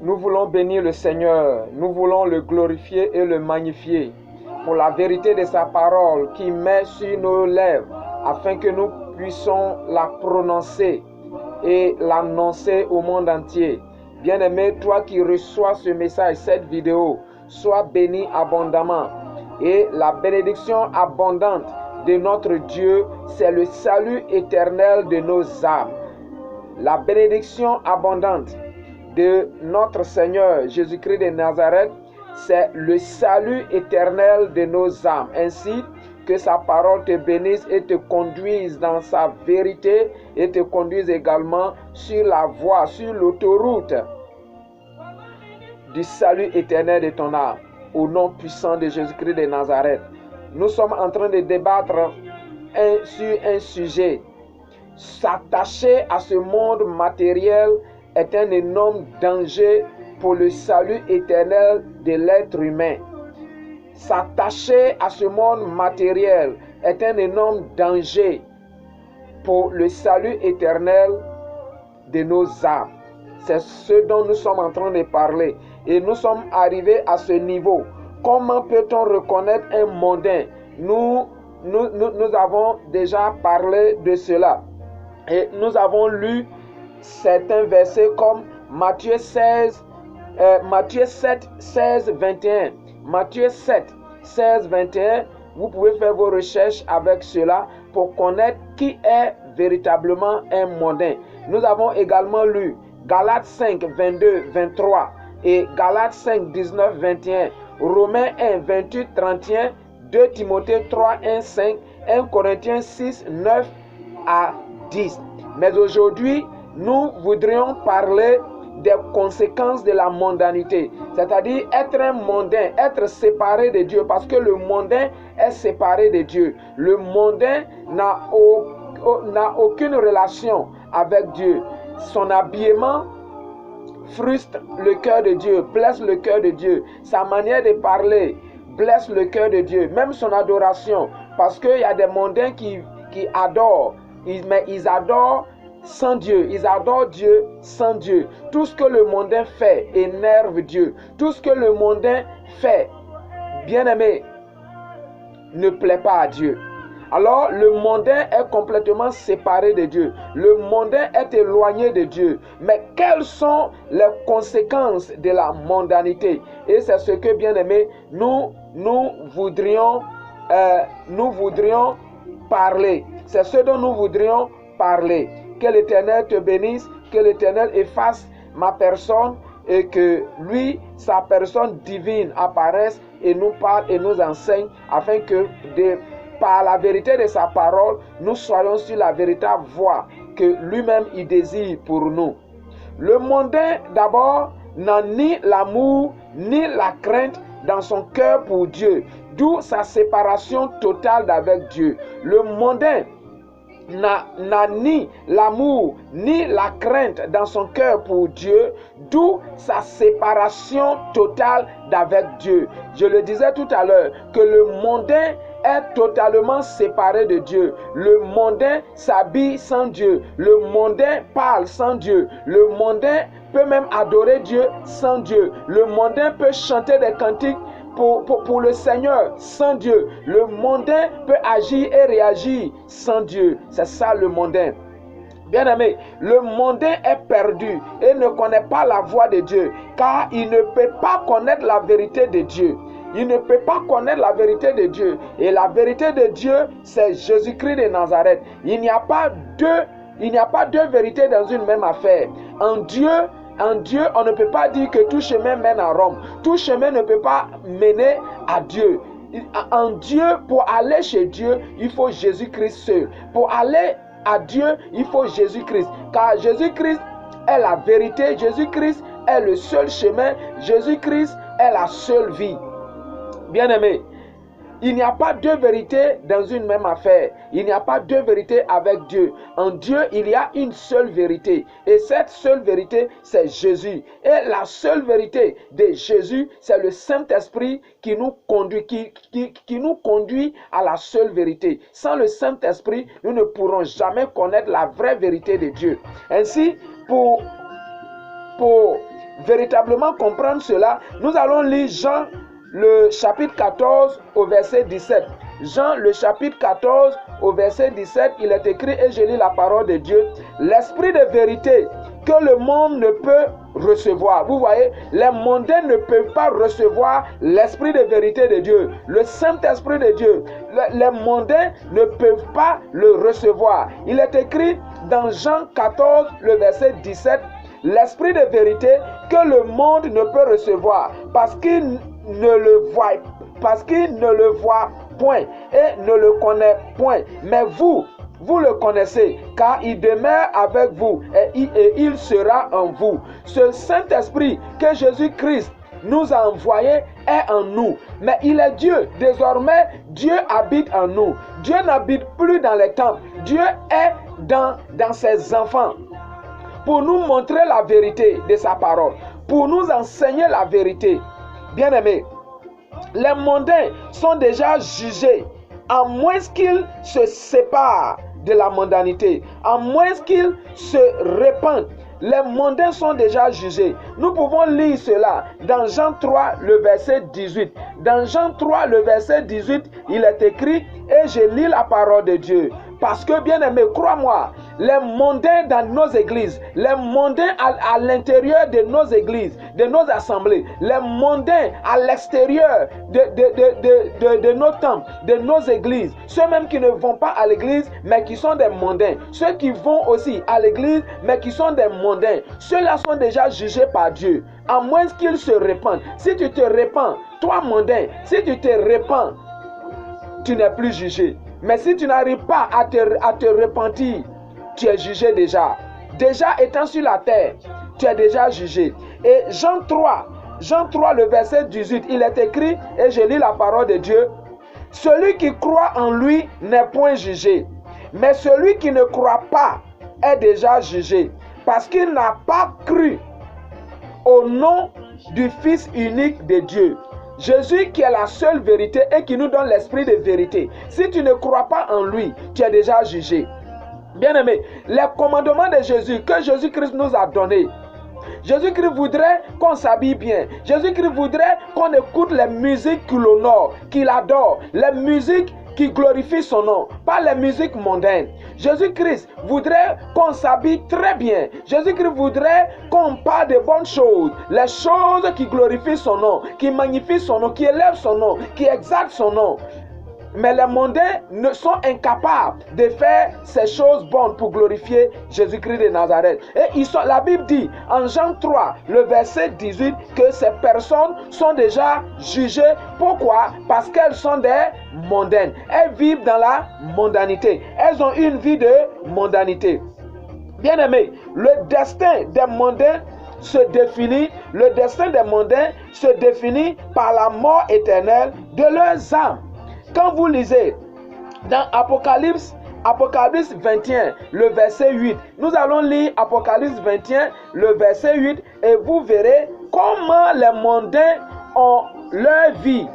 Nous voulons bénir le Seigneur, nous voulons le glorifier et le magnifier pour la vérité de sa parole qui met sur nos lèvres afin que nous puissions la prononcer et l'annoncer au monde entier. Bien-aimé, toi qui reçois ce message, cette vidéo, sois béni abondamment. Et la bénédiction abondante de notre Dieu, c'est le salut éternel de nos âmes. La bénédiction abondante de notre Seigneur Jésus-Christ de Nazareth, c'est le salut éternel de nos âmes. Ainsi que sa parole te bénisse et te conduise dans sa vérité et te conduise également sur la voie, sur l'autoroute du salut éternel de ton âme. Au nom puissant de Jésus-Christ de Nazareth, nous sommes en train de débattre sur un sujet. S'attacher à ce monde matériel est un énorme danger pour le salut éternel de l'être humain. S'attacher à ce monde matériel est un énorme danger pour le salut éternel de nos âmes. C'est ce dont nous sommes en train de parler. Et nous sommes arrivés à ce niveau. Comment peut-on reconnaître un mondain? Nous avons déjà parlé de cela. Et nous avons lu certains versets comme Matthieu 7, 16, 21. Matthieu 7, 16, 21. Vous pouvez faire vos recherches avec cela pour connaître qui est véritablement un mondain. Nous avons également lu Galates 5, 22, 23 et Galates 5, 19, 21. Romains 1, 28, 31. 2 Timothée 3, 1, 5. 1 Corinthiens 6, 9 à 10. Mais aujourd'hui, nous voudrions parler des conséquences de la mondanité, c'est-à-dire être un mondain, être séparé de Dieu, parce que le mondain est séparé de Dieu. Le mondain n'a aucune relation avec Dieu. Son habillement frustre le cœur de Dieu, blesse le cœur de Dieu. Sa manière de parler blesse le cœur de Dieu, même son adoration, parce qu'il y a des mondains qui adorent, mais ils adorent sans Dieu, ils adorent Dieu sans Dieu. Tout ce que le mondain fait énerve Dieu. Tout ce que le mondain fait, bien-aimé, ne plaît pas à Dieu. Alors le mondain est complètement séparé de Dieu. Le mondain est éloigné de Dieu. Mais quelles sont les conséquences de la mondanité? Et c'est ce que, bien-aimé, nous voudrions parler. C'est ce dont nous voudrions parler. Que l'Éternel te bénisse, que l'Éternel efface ma personne et que lui, sa personne divine apparaisse et nous parle et nous enseigne afin que par la vérité de sa parole, nous soyons sur la véritable voie que lui-même il désire pour nous. Le mondain d'abord n'a ni l'amour ni la crainte dans son cœur pour Dieu, d'où sa séparation totale d'avec Dieu. Le mondain n'a ni l'amour ni la crainte dans son cœur pour Dieu, d'où sa séparation totale d'avec Dieu. Je le disais tout à l'heure que le mondain est totalement séparé de Dieu. Le mondain s'habille sans Dieu. Le mondain parle sans Dieu. Le mondain peut même adorer Dieu sans Dieu. Le mondain peut chanter des cantiques pour le Seigneur sans Dieu. Le mondain peut agir et réagir sans Dieu. C'est ça le mondain. Bien-aimé, le mondain est perdu et ne connaît pas la voix de Dieu, car il ne peut pas connaître la vérité de Dieu. Il ne peut pas connaître la vérité de Dieu. Et la vérité de Dieu, c'est Jésus-Christ de Nazareth. Il n'y a pas deux vérités dans une même affaire. En Dieu, on ne peut pas dire que tout chemin mène à Rome. Tout chemin ne peut pas mener à Dieu. En Dieu, pour aller chez Dieu, il faut Jésus-Christ seul. Pour aller à Dieu, il faut Jésus-Christ. Car Jésus-Christ est la vérité. Jésus-Christ est le seul chemin. Jésus-Christ est la seule vie. Bien-aimé, il n'y a pas deux vérités dans une même affaire. Il n'y a pas deux vérités avec Dieu. En Dieu, il y a une seule vérité. Et cette seule vérité, c'est Jésus. Et la seule vérité de Jésus, c'est le Saint-Esprit qui nous conduit, qui nous conduit à la seule vérité. Sans le Saint-Esprit, nous ne pourrons jamais connaître la vraie vérité de Dieu. Ainsi, pour véritablement comprendre cela, nous allons lire Jean le chapitre 14 au verset 17. Jean le chapitre 14 au verset 17, il est écrit, et je lis la parole de Dieu, l'esprit de vérité que le monde ne peut recevoir. Vous voyez, les mondains ne peuvent pas recevoir l'esprit de vérité de Dieu, le Saint-Esprit de Dieu. Les mondains ne peuvent pas le recevoir. Il est écrit dans Jean 14, le verset 17, l'esprit de vérité que le monde ne peut recevoir parce qu'il ne le voit point et ne le connaît point. Mais vous le connaissez, car il demeure avec vous et il sera en vous. Ce Saint-Esprit que Jésus-Christ nous a envoyé est en nous. Mais il est Dieu. Désormais, Dieu habite en nous. Dieu n'habite plus dans les temples. Dieu est dans ses enfants. Pour nous montrer la vérité de sa parole. Pour nous enseigner la vérité. Bien-aimés, les mondains sont déjà jugés, à moins qu'ils se séparent de la mondanité, à moins qu'ils se répandent. Les mondains sont déjà jugés. Nous pouvons lire cela dans Jean 3, le verset 18. Dans Jean 3, le verset 18, il est écrit, et je lis la parole de Dieu. Parce que, bien aimé, crois-moi, les mondains dans nos églises, les mondains à l'intérieur de nos églises, de nos assemblées, les mondains à l'extérieur de nos temples, de nos églises, ceux-mêmes qui ne vont pas à l'église, mais qui sont des mondains, ceux qui vont aussi à l'église, mais qui sont des mondains, ceux-là sont déjà jugés par Dieu, à moins qu'ils se répandent. Si tu te répands, toi mondain, si tu te répands, tu n'es plus jugé. Mais si tu n'arrives pas à te repentir, tu es jugé déjà. Déjà étant sur la terre, tu es déjà jugé. Et Jean 3, le verset 18, il est écrit, et je lis la parole de Dieu, celui qui croit en lui n'est point jugé, mais celui qui ne croit pas est déjà jugé, parce qu'il n'a pas cru au nom du Fils unique de Dieu. Jésus qui est la seule vérité et qui nous donne l'esprit de vérité. Si tu ne crois pas en lui, tu es déjà jugé. Bien-aimé, les commandements de Jésus que Jésus-Christ nous a donnés, Jésus-Christ voudrait qu'on s'habille bien. Jésus-Christ voudrait qu'on écoute les musiques qu'il honore, qu'il adore, les musiques qui glorifient son nom, pas les musiques mondaines. Jésus-Christ voudrait qu'on s'habille très bien. Jésus-Christ voudrait qu'on parle de bonnes choses, les choses qui glorifient son nom, qui magnifient son nom, qui élèvent son nom, qui exaltent son nom. Mais les mondains ne sont incapables de faire ces choses bonnes pour glorifier Jésus-Christ de Nazareth. Et la Bible dit en Jean 3, le verset 18, que ces personnes sont déjà jugées. Pourquoi? Parce qu'elles sont des mondaines. Elles vivent dans la mondanité. Elles ont une vie de mondanité. Bien-aimés, le destin des mondains se définit par la mort éternelle de leurs âmes. Quand vous lisez dans Apocalypse 21, le verset 8, nous allons lire Apocalypse 21, le verset 8, et vous verrez comment les mondains ont leur vie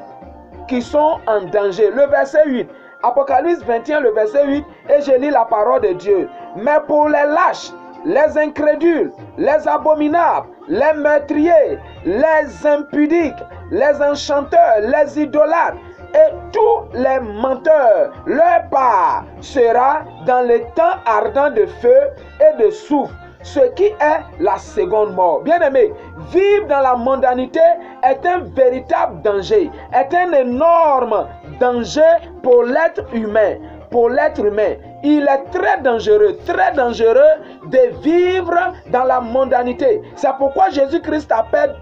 qui sont en danger. Le verset 8, Apocalypse 21, le verset 8, et je lis la parole de Dieu. Mais pour les lâches, les incrédules, les abominables, les meurtriers, les impudiques, les enchanteurs, les idolâtres, et tous les menteurs, leur part sera dans le temps ardent de feu et de soufre, ce qui est la seconde mort. Bien-aimé, vivre dans la mondanité est un véritable danger, est un énorme danger pour l'être humain. Il est très dangereux de vivre dans la mondanité. C'est pourquoi Jésus-Christ appelle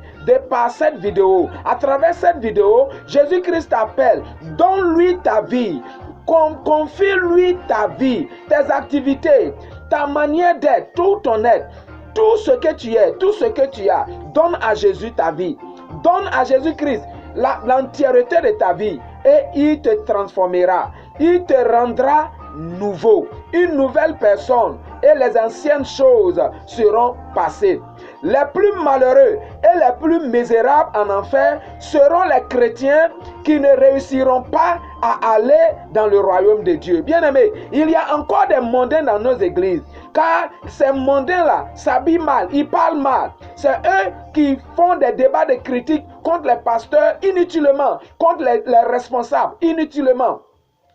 par cette vidéo. À travers cette vidéo, Jésus-Christ t'appelle, donne-lui ta vie, confie-lui ta vie, tes activités, ta manière d'être, tout ton être, tout ce que tu es, tout ce que tu as. Donne à Jésus ta vie, donne à Jésus-Christ l'entièreté de ta vie et il te transformera, il te rendra nouveau, une nouvelle personne, et les anciennes choses seront passées. Les plus malheureux et les plus misérables en enfer seront les chrétiens qui ne réussiront pas à aller dans le royaume de Dieu. Bien-aimés, il y a encore des mondains dans nos églises. Car ces mondains-là s'habillent mal, ils parlent mal. C'est eux qui font des débats de critiques contre les pasteurs inutilement, contre les responsables inutilement.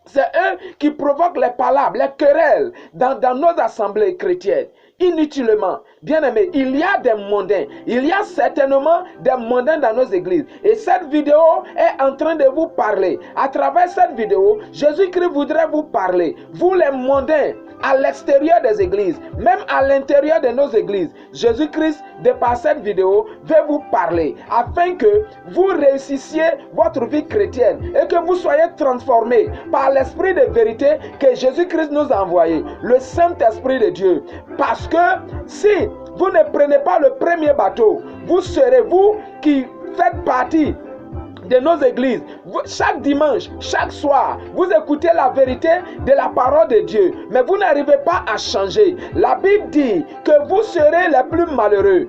C'est eux qui provoquent les palabres, les querelles dans nos assemblées chrétiennes. Inutilement. Bien-aimés, il y a des mondains. Il y a certainement des mondains dans nos églises. Et cette vidéo est en train de vous parler. À travers cette vidéo, Jésus-Christ voudrait vous parler. Vous les mondains, à l'extérieur des églises, même à l'intérieur de nos églises, Jésus-Christ, de par cette vidéo, veut vous parler afin que vous réussissiez votre vie chrétienne et que vous soyez transformés par l'Esprit de vérité que Jésus-Christ nous a envoyé, le Saint-Esprit de Dieu. Parce que si vous ne prenez pas le premier bateau, vous serez vous qui faites partie de nos églises. Chaque dimanche, chaque soir, vous écoutez la vérité de la parole de Dieu, mais vous n'arrivez pas à changer. La Bible dit que vous serez les plus malheureux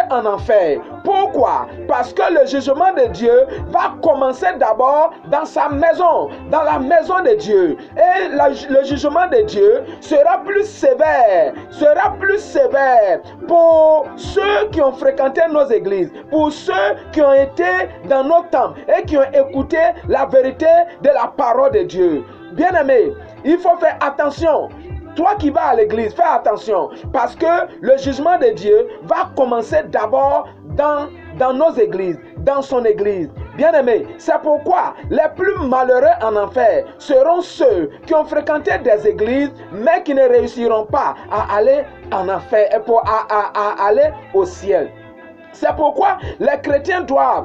en enfer. Pourquoi? Parce que le jugement de Dieu va commencer d'abord dans sa maison, dans la maison de Dieu. Et le jugement de Dieu sera plus sévère pour ceux qui ont fréquenté nos églises, pour ceux qui ont été dans nos temples et qui ont écouté la vérité de la parole de Dieu. Bien-aimés, il faut faire attention. Toi qui vas à l'église, fais attention, parce que le jugement de Dieu va commencer d'abord dans nos églises, dans son église. Bien-aimés, c'est pourquoi les plus malheureux en enfer seront ceux qui ont fréquenté des églises, mais qui ne réussiront pas à aller en enfer et à aller au ciel. C'est pourquoi les chrétiens doivent